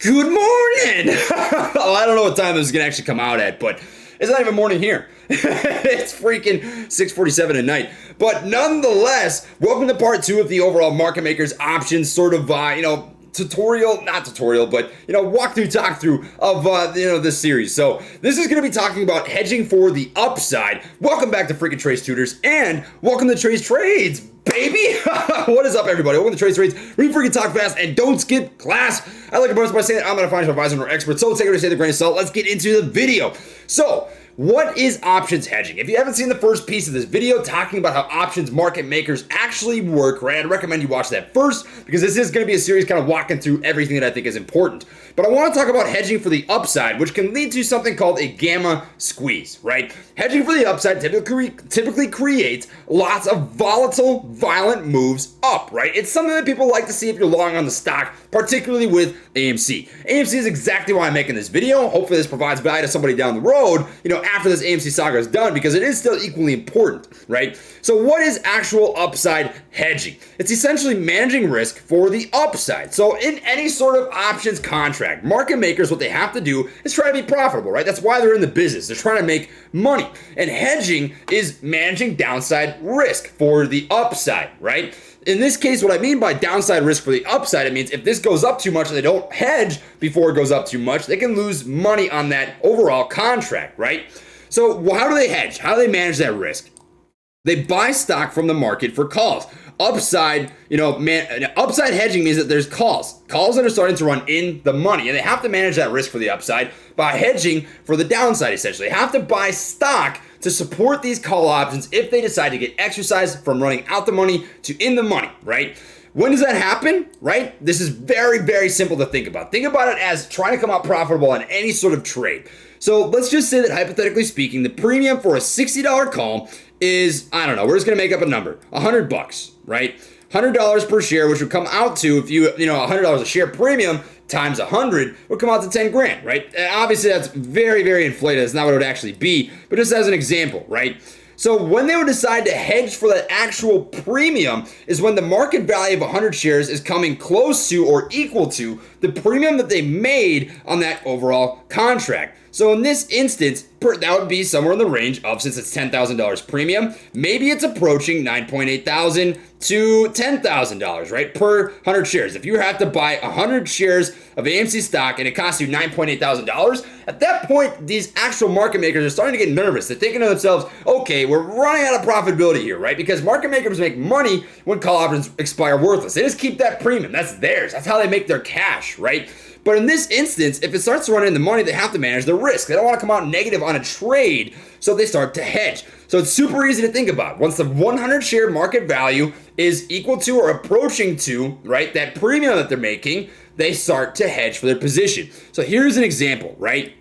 Good morning! Well, I don't know what time this is going to actually come out at, but it's not even morning here. It's freaking 6:47 at night. But nonetheless, welcome to part 2 of the overall market makers options sort of, tutorial, not tutorial, but, walkthrough, talk through of, this series. So this is going to be talking about hedging for the upside. Welcome back to freaking Trace Tutors and welcome to Trace Trades, baby. What is up, everybody? Welcome to Trace Trades. We freaking talk fast and don't skip class. I like to bonus by saying that I'm not a financial advisor nor expert, so take it or say the grain of salt. Let's get into the video. So, what is options hedging? If you haven't seen the first piece of this video talking about how options market makers actually work, right, I'd recommend you watch that first because this is going to be a series kind of walking through everything that I think is important. But I want to talk about hedging for the upside, which can lead to something called a gamma squeeze, right? Hedging for the upside typically creates lots of volatile, violent moves up, right? It's something that people like to see if you're long on the stock, particularly with AMC. AMC is exactly why I'm making this video. Hopefully this provides value to somebody down the road, after this AMC saga is done, because it is still equally important, right? So what is actual upside hedging? It's essentially managing risk for the upside. So in any sort of options contract, market makers, what they have to do is try to be profitable, right? That's why they're in the business. They're trying to make money. And hedging is managing downside risk for the upside, right? In this case, what I mean by downside risk for the upside, it means if this goes up too much and they don't hedge before it goes up too much, they can lose money on that overall contract, right? So how do they hedge? How do they manage that risk? They buy stock from the market for calls. Upside, upside hedging means that there's calls that are starting to run in the money, and they have to manage that risk for the upside by hedging for the downside, essentially. They have to buy stock to support these call options if they decide to get exercised from running out the money to in the money, right? When does that happen, right? This is very, very simple to think about. Think about it as trying to come out profitable on any sort of trade. So let's just say that hypothetically speaking, the premium for a $60 call is, I don't know, we're just going to make up a number, $100, right? $100 per share, which would come out to, if $100 a share premium times 100 would come out to 10 grand, right? And obviously that's very, very inflated. That's not what it would actually be, but just as an example, right? So when they would decide to hedge for that actual premium is when the market value of 100 shares is coming close to or equal to the premium that they made on that overall contract. So in this instance, that would be somewhere in the range of, since it's $10,000 premium, maybe it's approaching $9,800 to $10,000, right, per 100 shares. If you have to buy 100 shares of AMC stock and it costs you $9,800, at that point, these actual market makers are starting to get nervous. They're thinking to themselves, okay, we're running out of profitability here, right? Because market makers make money when call options expire worthless. They just keep that premium. That's theirs. That's how they make their cash, right? But in this instance, if it starts to run in the money, they have to manage the risk. They don't want to come out negative on a trade, so they start to hedge. So it's super easy to think about. Once the 100 share market value is equal to or approaching to, right, that premium that they're making, they start to hedge for their position. So here's an example, right?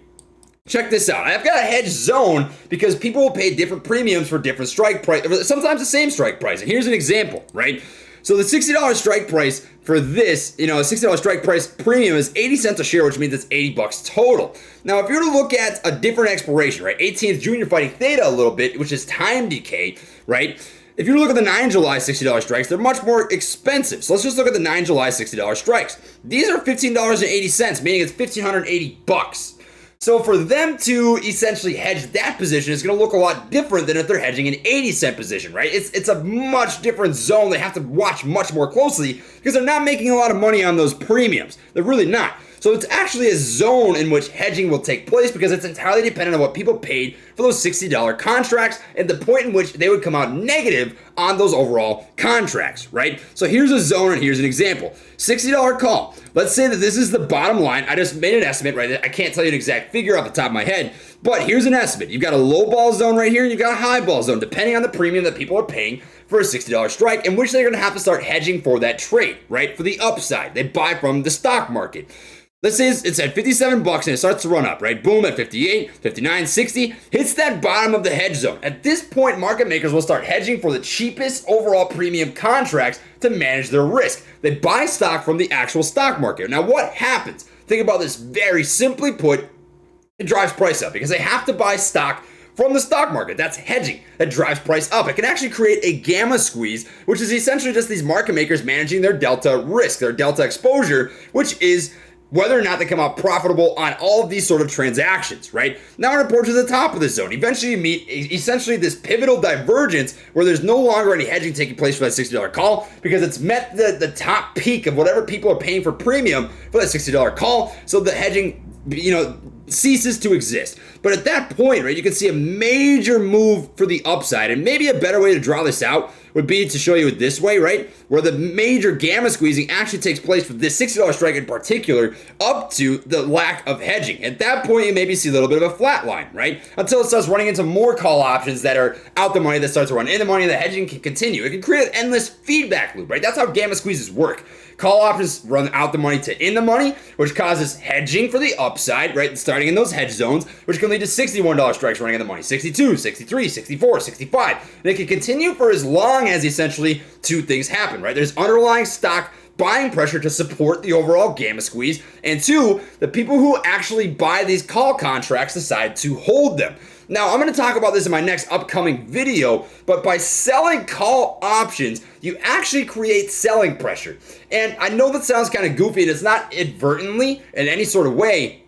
Check this out. I've got a hedge zone because people will pay different premiums for different strike price, sometimes the same strike price. And here's an example, right? So the $60 strike price for this, a $60 strike price premium is 80 cents a share, which means it's $80 total. Now, if you were to look at a different expiration, right, 18th Junior fighting theta a little bit, which is time decay, right? If you look at the 9 July $60 strikes, they're much more expensive. So let's just look at the 9 July $60 strikes. These are $15.80, meaning it's $1,580. So for them to essentially hedge that position is going to look a lot different than if they're hedging an 80-cent position, right? It's a much different zone. They have to watch much more closely because they're not making a lot of money on those premiums. They're really not. So it's actually a zone in which hedging will take place because it's entirely dependent on what people paid for those $60 contracts and the point in which they would come out negative on those overall contracts, right? So here's a zone and here's an example. $60 call. Let's say that this is the bottom line. I just made an estimate, right? I can't tell you an exact figure off the top of my head, but here's an estimate. You've got a low ball zone right here and you've got a high ball zone, depending on the premium that people are paying for a $60 strike, in which they're going to have to start hedging for that trade, right? For the upside. They buy from the stock market. Let's say it's at 57 bucks and it starts to run up, right? Boom, at 58, 59, 60, hits that bottom of the hedge zone. At this point, market makers will start hedging for the cheapest overall premium contracts to manage their risk. They buy stock from the actual stock market. Now, what happens? Think about this very simply put, it drives price up because they have to buy stock from the stock market. That's hedging. That drives price up. It can actually create a gamma squeeze, which is essentially just these market makers managing their delta risk, their delta exposure, which is whether or not they come out profitable on all of these sort of transactions, right? Now we're approaching the top of the zone. Eventually you meet essentially this pivotal divergence where there's no longer any hedging taking place for that $60 call because it's met the top peak of whatever people are paying for premium for that $60 call. So the hedging, ceases to exist. But at that point, right, you can see a major move for the upside. And maybe a better way to draw this out would be to show you it this way, right? Where the major gamma squeezing actually takes place with this $60 strike in particular up to the lack of hedging. At that point, you maybe see a little bit of a flat line, right? Until it starts running into more call options that are out the money that starts to run in the money, the hedging can continue. It can create an endless feedback loop, right? That's how gamma squeezes work. Call options run out the money to in the money, which causes hedging for the upside, right? Starting in those hedge zones, which can lead to $61 strikes running in the money, 62, 63, 64, 65. And it can continue for as long as essentially two things happen, right? There's underlying stock buying pressure to support the overall gamma squeeze, and two, the people who actually buy these call contracts decide to hold them. Now, I'm going to talk about this in my next upcoming video, but by selling call options, you actually create selling pressure. And I know that sounds kind of goofy, and it's not inadvertently in any sort of way,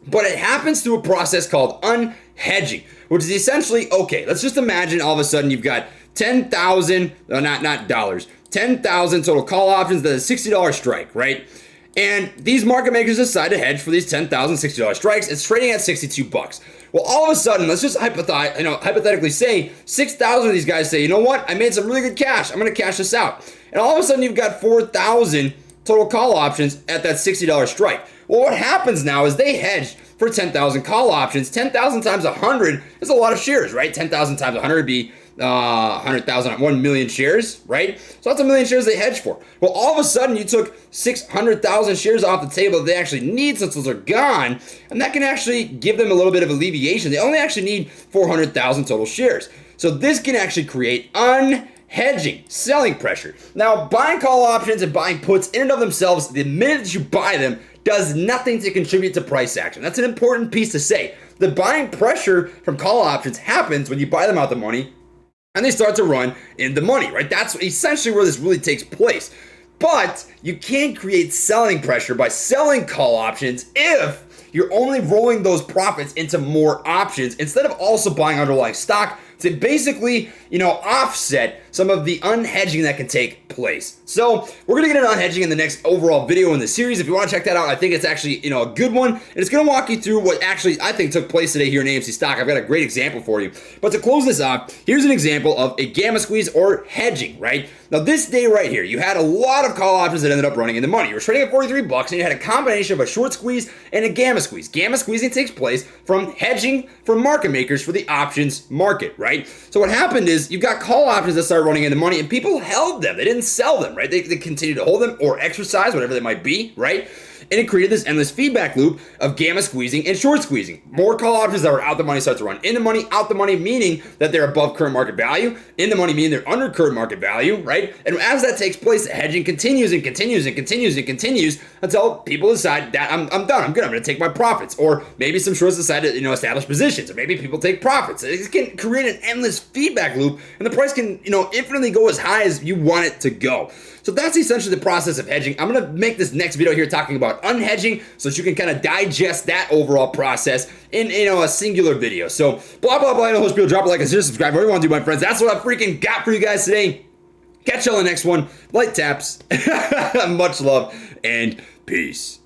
but it happens through a process called unhedging, which is essentially, okay, let's just imagine all of a sudden you've got 10,000, not dollars, 10,000 total call options, that is $60 strike, right? And these market makers decide to hedge for these 10,000 $60 strikes. It's trading at 62 bucks. Well, all of a sudden, let's just hypothetically say 6,000 of these guys say, you know what? I made some really good cash. I'm going to cash this out. And all of a sudden, you've got 4,000 total call options at that $60 strike. Well, what happens now is they hedged for 10,000 call options. 10,000 times 100 is a lot of shares, right? 10,000 times 100 would be 100,000, 1 million shares, right? So that's a million shares they hedged for. Well, all of a sudden you took 600,000 shares off the table that they actually need since those are gone, and that can actually give them a little bit of alleviation. They only actually need 400,000 total shares. So this can actually create unhedging, selling pressure. Now, buying call options and buying puts in and of themselves, the minute that you buy them, does nothing to contribute to price action. That's an important piece to say. The buying pressure from call options happens when you buy them out the money and they start to run in the money, right? That's essentially where this really takes place. But you can't create selling pressure by selling call options if you're only rolling those profits into more options instead of also buying underlying stock to basically, offset some of the unhedging that can take place. So we're going to get into unhedging in the next overall video in the series. If you want to check that out, I think it's actually, a good one. And it's going to walk you through what actually I think took place today here in AMC stock. I've got a great example for you. But to close this off, here's an example of a gamma squeeze or hedging, right? Now this day right here, you had a lot of call options that ended up running in the money. You were trading at 43 bucks and you had a combination of a short squeeze and a gamma squeeze. Gamma squeezing takes place from hedging for market makers for the options market, right? So what happened is you've got call options that started running in the money and people held them. They didn't sell them, right? They continued to hold them or exercise, whatever they might be, right? And it created this endless feedback loop of gamma squeezing and short squeezing. More call options that were out the money start to run in the money, out the money, meaning that they're above current market value, in the money, meaning they're under current market value, right? And as that takes place, the hedging continues and continues and continues and continues until people decide that I'm done, I'm good, I'm gonna take my profits. Or maybe some shorts decide to establish positions, or maybe people take profits. It can create an endless feedback loop, and the price can infinitely go as high as you want it to go. So that's essentially the process of hedging. I'm going to make this next video here talking about unhedging so that you can kind of digest that overall process in a singular video. So blah, blah, blah. I know most people drop a like and subscribe. Whatever you want to do, my friends. That's what I freaking got for you guys today. Catch you on the next one. Light taps. Much love and peace.